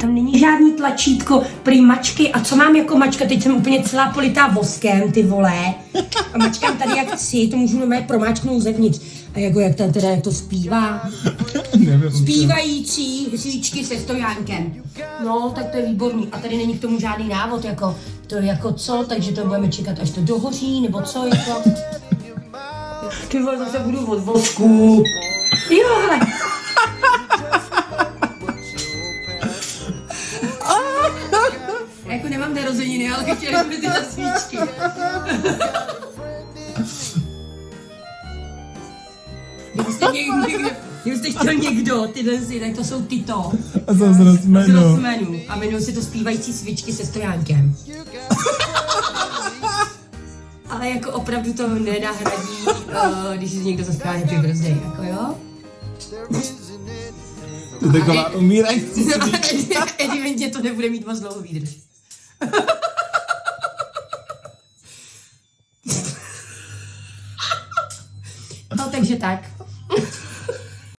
Tam není žádný tlačítko, prý mačky. A co mám jako mačka? Teď jsem úplně celá politá voskem, ty vole. A mačkám tady jak chci, to můžu normálně promáčknout zevnitř. A jako jak to zpívá? Zpívající svíčky se stojánkem. No, tak to je výborný. A tady není k tomu žádný návod, to jako co, takže to budeme čekat, až to dohoří, nebo co, jako... Ty vole, zase budu od vosku. Jo, hele. Jako nemám narozeniny, ale chtěli jsme ty za svíčky. Kdybyste chtěl někdo, tyhle si, tak to jsou tyto. A jsou z Rossmanu. A jmenují se to zpívající svíčky se stojánkem. Ale jako opravdu to nenahradí, když si někdo zaspívá Happy Birthday, jako jo? To je taková umírající svíčka. Evidentně to nebude mít moc dlouho výdrž. No takže tak.